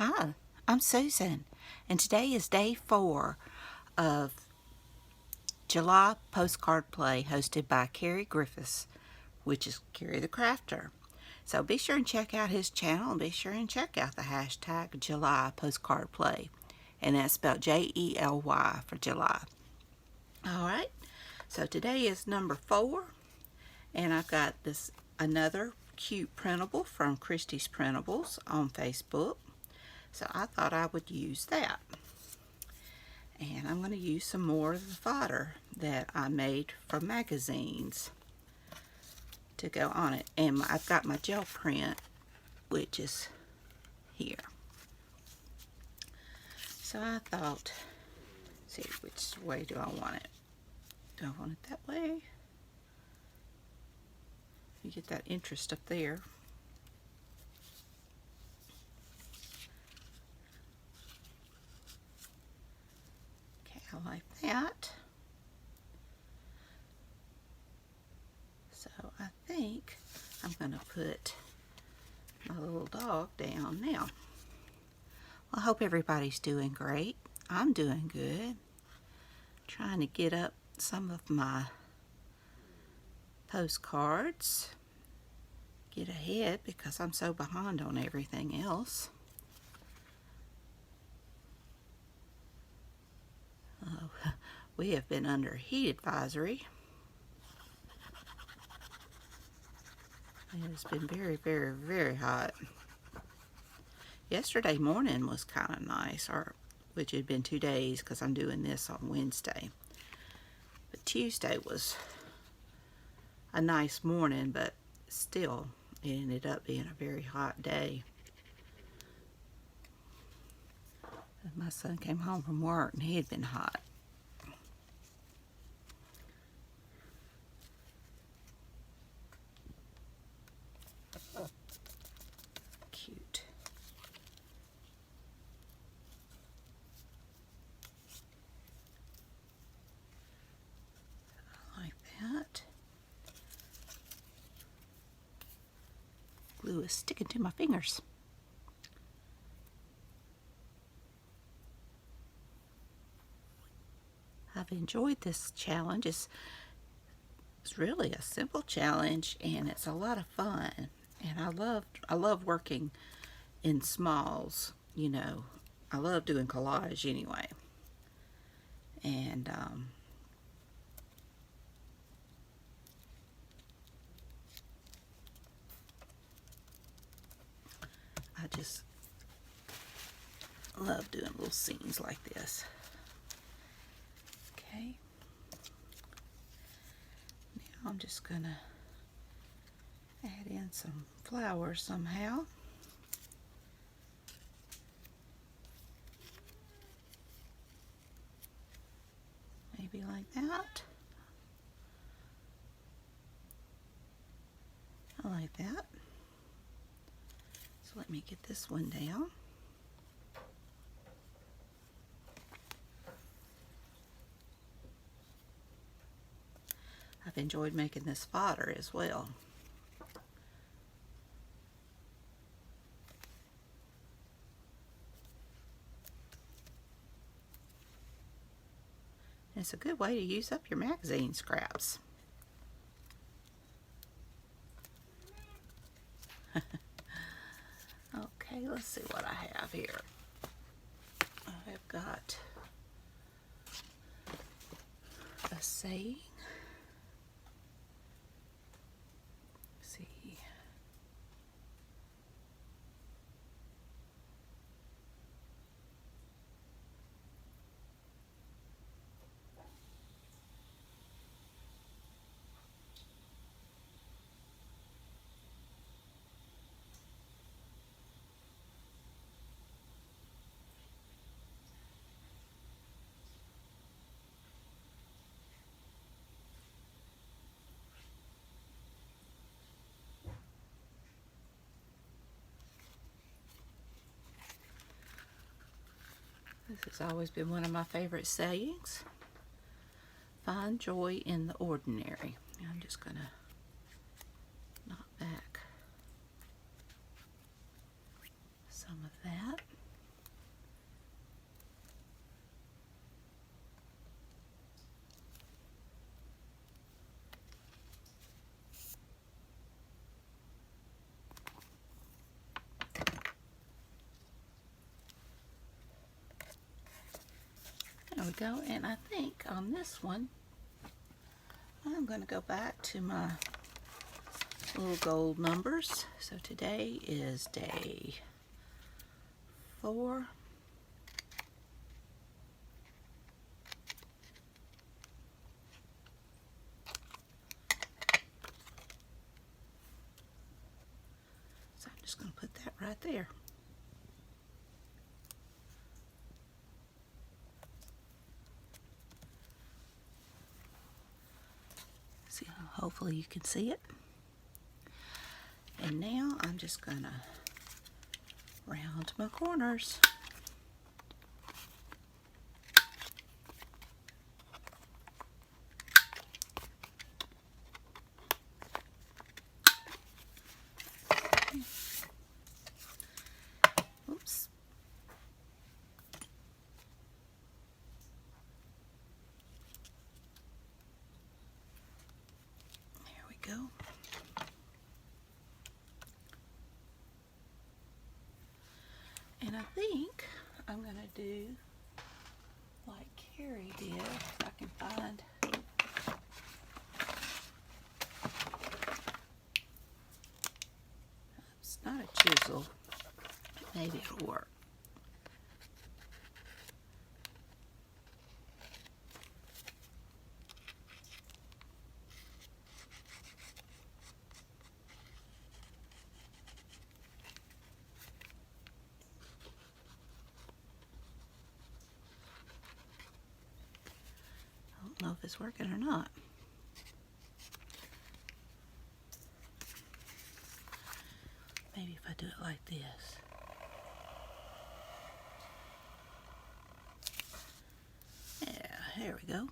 Hi, I'm Susan, and today is day 4 of July Postcard Play hosted by Carrie Griffiths, which is Carrie the Crafter. So be sure and check out his channel, and be sure and check out the hashtag July Postcard Play, and that's spelled Jely for July. Alright, so today is number 4, and I've got another cute printable from Christie's Printables on Facebook. So I thought I would use that. And I'm going to use some more of the fodder that I made from magazines to go on it. And I've got my gel print, which is here. So I thought, see, which way do I want it? Do I want it that way? You get that interest up there. I like that. So I think I'm going to put my little dog down now. Well, I hope everybody's doing great. I'm doing good. Trying to get up some of my postcards. Get ahead because I'm so behind on everything else. We have been under heat advisory. It has been very, very, very hot. Yesterday morning was kind of nice, which had been 2 days because I'm doing this on Wednesday. But Tuesday was a nice morning, but still it ended up being a very hot day. My son came home from work and he had been hot. Cute. I like that. Glue is sticking to my fingers. I've enjoyed this challenge. It's really a simple challenge and it's a lot of fun. And I love working in smalls, you know. I love doing collage anyway. And I just love doing little scenes like this. Okay. Now I'm just gonna add in some flowers somehow. Maybe like that. I like that. So let me get this one down. I've enjoyed making this fodder as well. It's a good way to use up your magazine scraps. Okay, let's see what I have here. I've got a saying. Let's see. This has always been one of my favorite sayings. Find joy in the ordinary. I'm just going to knock back some of that. go, and I think on this one I'm going to go back to my little gold numbers. So today is day 4. So I'm just going to put that right there. See, hopefully you can see it. And now I'm just going to round my corners. Oops. There we go. And I think I'm going to do like Carrie did, if I can find. It's not a chisel, but maybe it'll work. I don't know if it's working or not. Maybe if I do it like this. Yeah, there we go.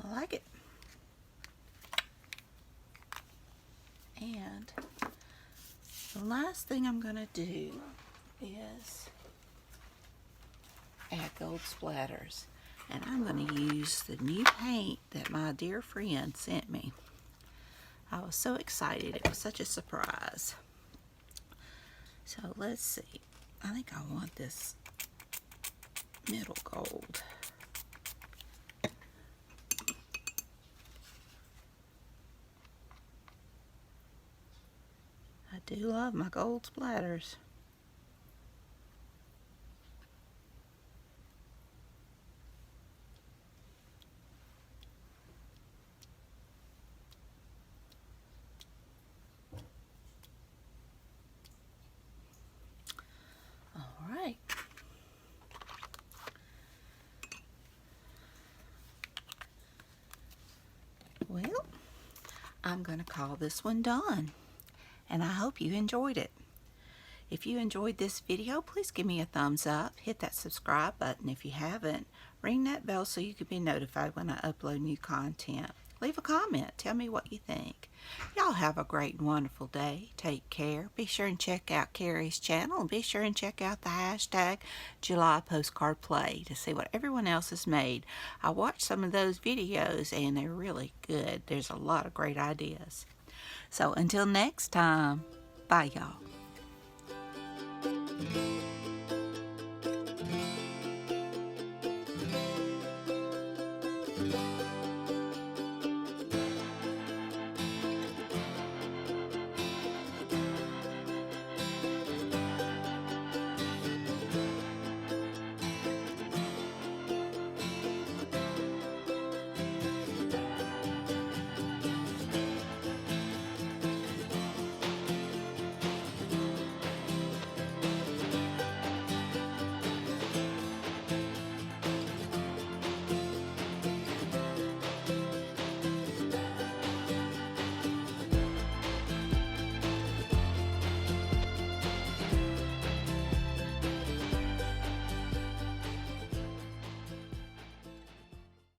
I like it. And the last thing I'm going to do is add gold splatters. And I'm going to use the new paint that my dear friend sent me. I was so excited. It was such a surprise. So let's see. I think I want this middle gold. I do love my gold splatters. All right. Well, I'm going to call this one done. And I hope you enjoyed it. If you enjoyed this video, please give me a thumbs up. Hit that subscribe button if you haven't. Ring that bell so you can be notified when I upload new content. Leave a comment. Tell me what you think. Y'all have a great and wonderful day. Take care. Be sure and check out Carrie's channel. And be sure and check out the hashtag GelyPostcardPlay to see what everyone else has made. I watched some of those videos and they're really good. There's a lot of great ideas. So until next time, bye y'all.